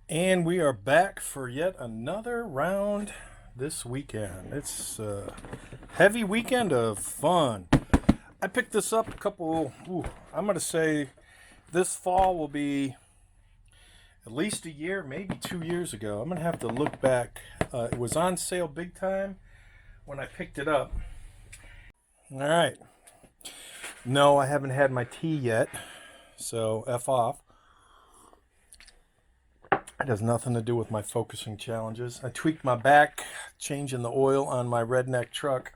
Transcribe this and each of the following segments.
And we are back for yet another round this weekend. It's a heavy weekend of fun. I picked this up I'm going to say this fall will be at least a year, maybe 2 years ago. I'm going to have to look back. It was on sale big time when I picked it up. All right. No, I haven't had my tea yet, so F off. It has nothing to do with my focusing challenges. I tweaked my back, changing the oil on my redneck truck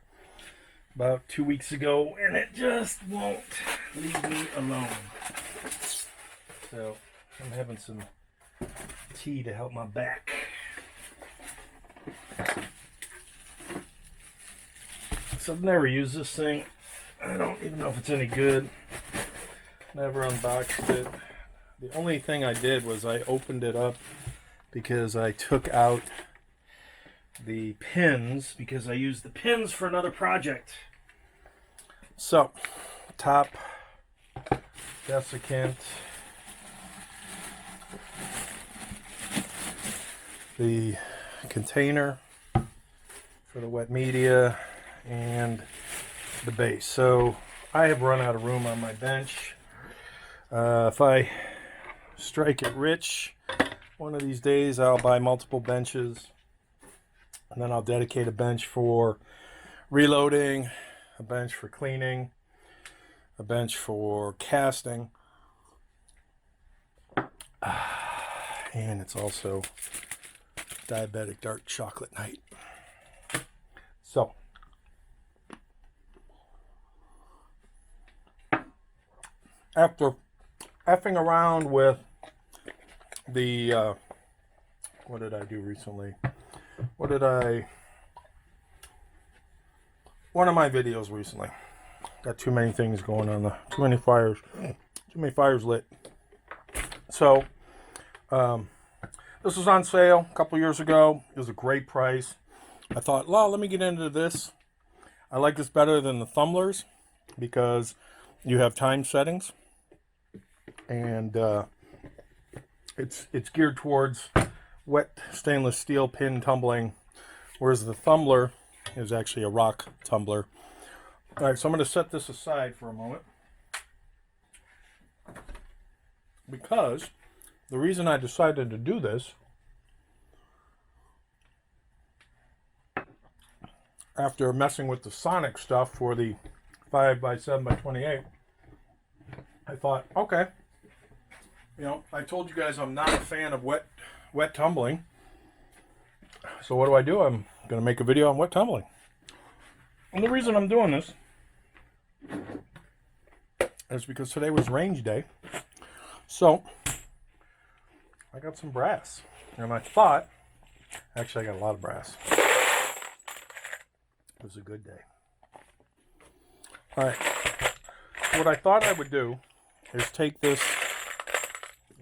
about 2 weeks ago, and it just won't leave me alone. So I'm having some tea to help my back. So I've never used this thing. I don't even know if it's any good. Never unboxed it. The only thing I did was I opened it up because I took out the pins because I used the pins for another project. So, top desiccant, the container for the wet media, and the base. So I have run out of room on my bench. If I strike it rich, one of these days I'll buy multiple benches, and then I'll dedicate a bench for reloading, a bench for cleaning, a bench for casting, and it's also diabetic dark chocolate night. So after effing around with the what did I do recently? One of my videos recently. Got too many things going on, too many fires lit. So this was on sale a couple years ago. It was a great price. I thought, well, let me get into this. I like this better than the Thumblers because you have time settings, and it's geared towards wet stainless steel pin tumbling, whereas the Thumler is actually a rock tumbler. All right, so I'm going to set this aside for a moment because the reason I decided to do this, after messing with the Sonic stuff for the 5x7x28, I thought, okay, I told you guys I'm not a fan of wet tumbling. So what do? I'm going to make a video on wet tumbling. And the reason I'm doing this is because today was range day. So I got some brass. And I thought, actually I got a lot of brass. It was a good day. All right. What I thought I would do is take this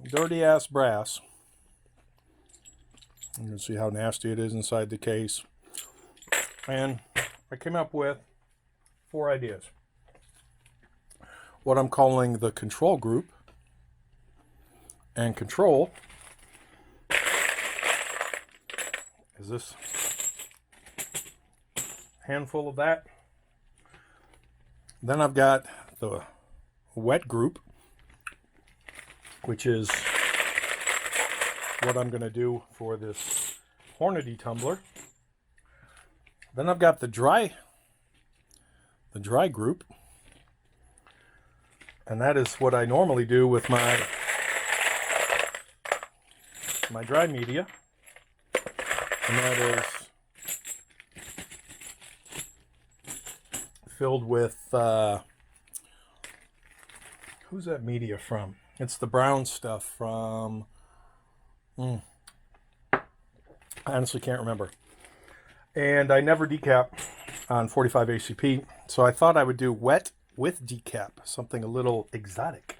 dirty ass brass. You can see how nasty it is inside the case. And I came up with 4 ideas. What I'm calling the control group. And control is this handful of that. Then I've got the wet group, which is what I'm going to do for this Hornady tumbler. Then I've got the dry group, and that is what I normally do with my dry media, and that is filled with who's that media from? It's the brown stuff from I honestly can't remember. And I never decap on 45 ACP, so I thought I would do wet with decap, something a little exotic.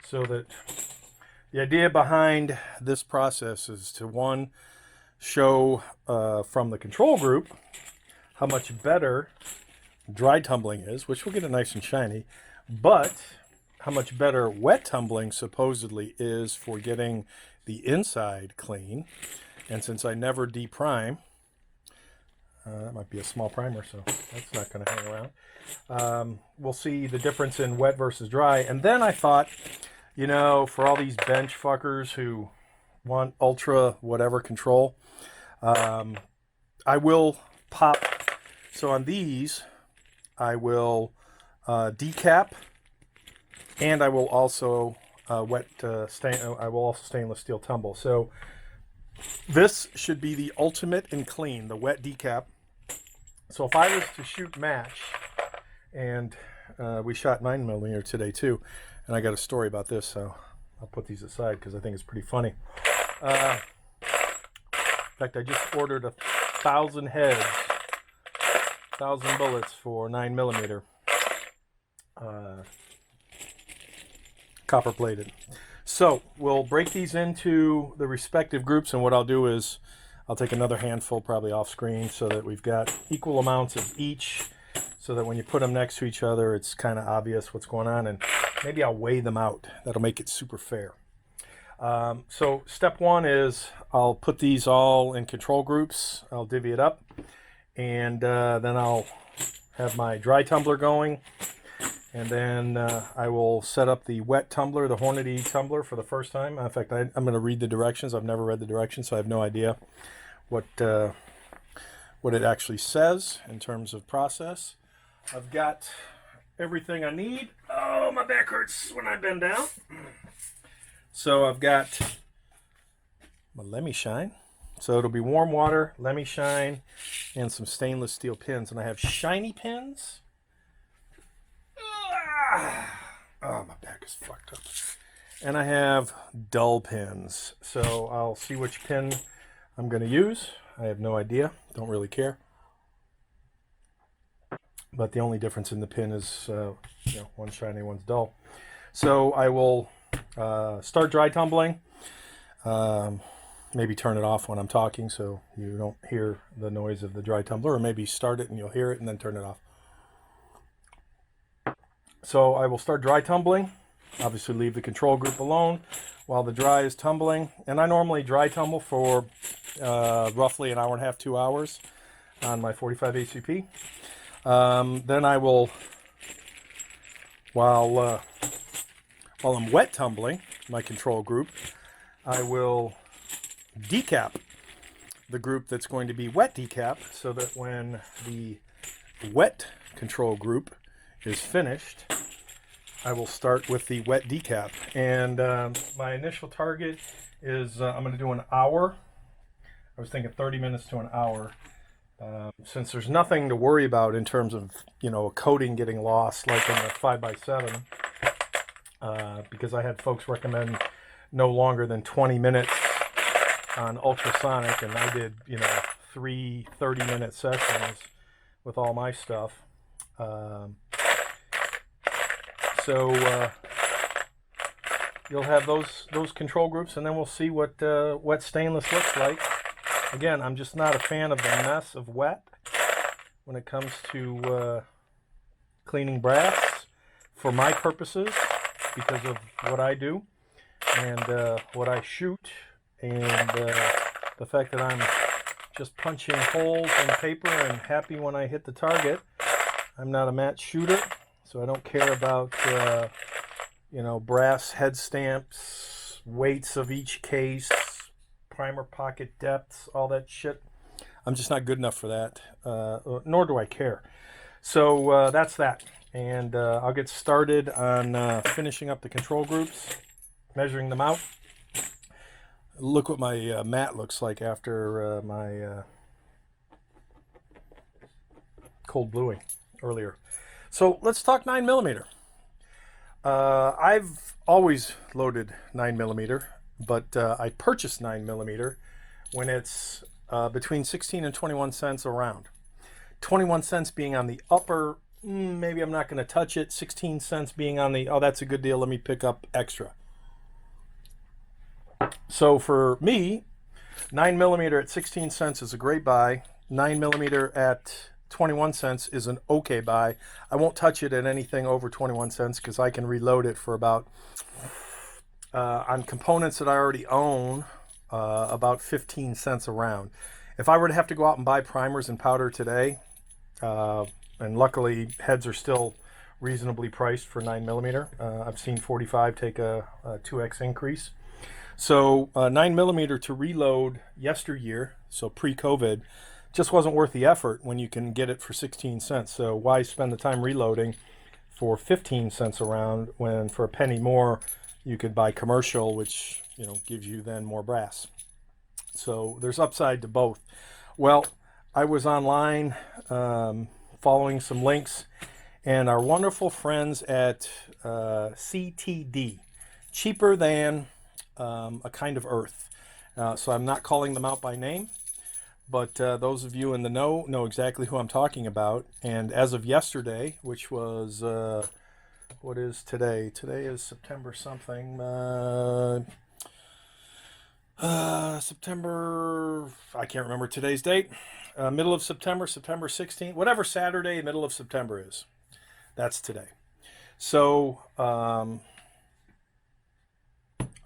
So that the idea behind this process is to, one, show from the control group how much better dry tumbling is, which will get it nice and shiny, But how much better wet tumbling supposedly is for getting the inside clean. And since I never deprime, that might be a small primer, so that's not going to hang around. We'll see the difference in wet versus dry. And then I thought, you know, for all these bench fuckers who want ultra whatever control, I will pop. So on these, I will decap, and I will also I will also stainless steel tumble. So this should be the ultimate in clean, the wet decap. So if I was to shoot match, and we shot 9mm today too, and I got a story about this, so I'll put these aside because I think it's pretty funny. In fact, I just ordered 1,000 heads, 1,000 bullets for 9mm, copper plated. So we'll break these into the respective groups, and what I'll do is I'll take another handful probably off screen so that we've got equal amounts of each, so that when you put them next to each other, it's kind of obvious what's going on, and maybe I'll weigh them out. That'll make it super fair. So step one is I'll put these all in control groups. I'll divvy it up, and then I'll have my dry tumbler going, and then I will set up the wet tumbler, the Hornady tumbler, for the first time. In fact, I'm going to read the directions. I've never read the directions, so I have no idea what it actually says in terms of process. I've got everything I need. Oh, my back hurts when I bend down. So I've got my Lemmy Shine. So it'll be warm water, Lemmy Shine, and some stainless steel pins. And I have shiny pins. Oh, my back is fucked up. And I have dull pins. So I'll see which pin I'm going to use. I have no idea. Don't really care. But the only difference in the pin is, one's shiny, one's dull. So I will start dry tumbling. Maybe turn it off when I'm talking so you don't hear the noise of the dry tumbler, or maybe start it and you'll hear it and then turn it off. So I will start dry tumbling. Obviously leave the control group alone while the dry is tumbling. And I normally dry tumble for roughly an hour and a half, 2 hours on my 45 ACP. Then I will, while I'm wet tumbling my control group, I will decap the group that's going to be wet decap, so that when the wet control group is finished, I will start with the wet decap. And my initial target is I'm going to do an hour. I was thinking 30 minutes to an hour. Since there's nothing to worry about in terms of, a coating getting lost like in the 5x7, because I had folks recommend no longer than 20 minutes on ultrasonic, and I did, 3 30-minute sessions with all my stuff. So you'll have those control groups, and then we'll see what wet stainless looks like. Again, I'm just not a fan of the mess of wet when it comes to cleaning brass for my purposes, because of what I do and what I shoot, and the fact that I'm just punching holes in paper and happy when I hit the target. I'm not a match shooter, so I don't care about brass head stamps, weights of each case, primer pocket depths, all that shit. I'm just not good enough for that, nor do I care. So that's that. And I'll get started on finishing up the control groups, measuring them out. Look what my mat looks like after my cold bluing earlier. So let's talk 9mm. I've always loaded 9mm, but I purchased 9mm when it's between 16 and 21 cents a round. 21 cents being on the upper, maybe I'm not going to touch it. 16 cents being on the, oh, that's a good deal, let me pick up extra. So for me, 9mm at 16 cents is a great buy. 9mm at 21 cents is an okay buy. I won't touch it at anything over 21 cents because I can reload it for about, on components that I already own, about 15 cents a round. If I were to have to go out and buy primers and powder today, and luckily heads are still reasonably priced for 9mm. I've seen 45 take a 2x increase. So 9mm to reload yesteryear, so pre-COVID, just wasn't worth the effort when you can get it for 16 cents. So why spend the time reloading for 15 cents a round when for a penny more you could buy commercial, which gives you then more brass. So there's upside to both. Well, I was online following some links, and our wonderful friends at CTD, cheaper than a kind of earth. So I'm not calling them out by name, but those of you in the know exactly who I'm talking about. And as of yesterday, which was, what is today? Today is September something. September, I can't remember today's date. Middle of September, September 16th, whatever Saturday, middle of September is. That's today. So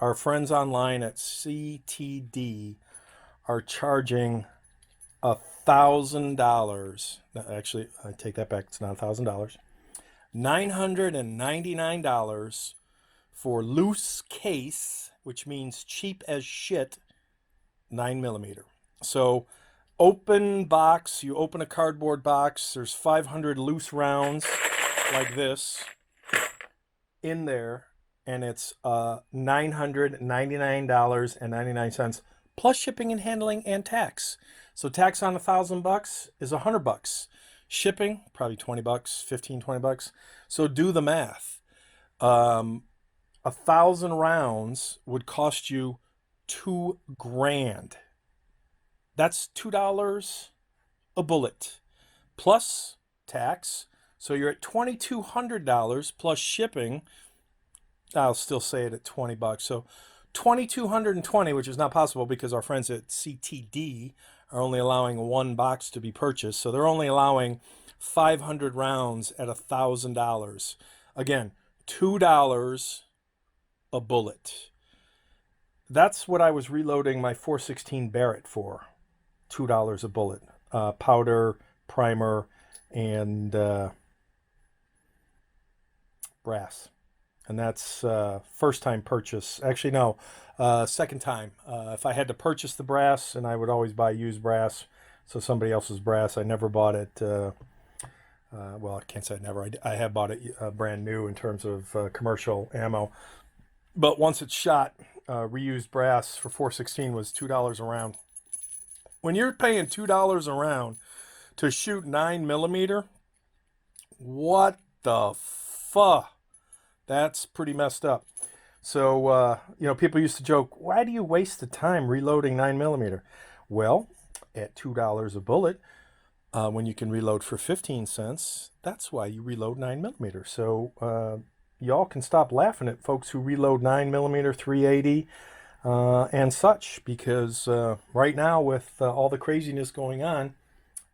our friends online at CTD are charging $1,000. Actually, I take that back. It's not $1,000. $999 for loose case, which means cheap as shit, 9mm. So open box, you open a cardboard box, there's 500 loose rounds like this in there, and it's $999.99 plus shipping and handling and tax. So tax on $1,000 is $100. Shipping, probably $20, 15, $20. So do the math. 1,000 rounds would cost you $2,000. That's $2 a bullet plus tax. So you're at $2,200 plus shipping. I'll still say it at $20. So $2,220, which is not possible because our friends at CTD are only allowing one box to be purchased. So they're only allowing 500 rounds at $1,000. Again, $2 a bullet. That's what I was reloading my 416 Barrett for. $2 a bullet. Powder, primer, and brass. And that's first time purchase. Actually, no, second time. If I had to purchase the brass, and I would always buy used brass, so somebody else's brass. I never bought it. Well, I can't say never. I have bought it brand new in terms of commercial ammo. But once it's shot, reused brass for 416 was $2 a round. When you're paying $2 a round to shoot 9mm, what the fuck? That's pretty messed up. So, people used to joke, why do you waste the time reloading 9mm? Well, at $2 a bullet, when you can reload for 15 cents, that's why you reload 9mm. So, y'all can stop laughing at folks who reload 9mm, 380, and such, because right now with all the craziness going on,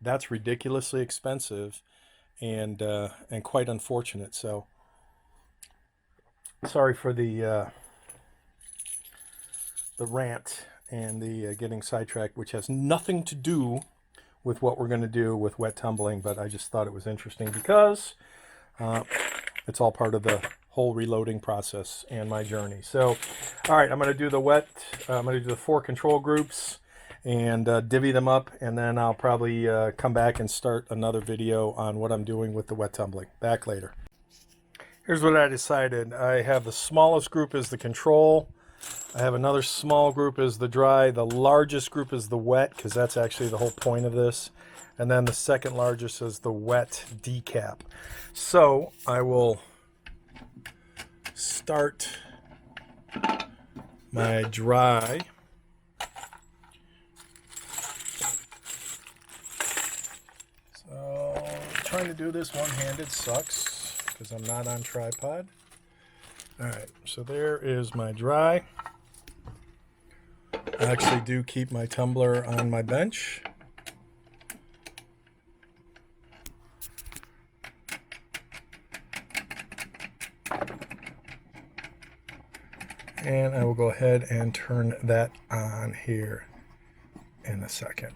that's ridiculously expensive and quite unfortunate. So sorry for the rant and the getting sidetracked, which has nothing to do with what we're going to do with wet tumbling, but I just thought it was interesting because it's all part of the whole reloading process and my journey. So, all right, I'm going to do the wet. I'm going to do the 4 control groups and divvy them up, and then I'll probably come back and start another video on what I'm doing with the wet tumbling. Back later. Here's what I decided. I have the smallest group is the control. I have another small group is the dry. The largest group is the wet, because that's actually the whole point of this. And then the second largest is the wet decap. So I will start my dry. So trying to do this one-handed sucks because I'm not on tripod. All right, so there is my dry. I actually do keep my tumbler on my bench. And I will go ahead and turn that on here in a second.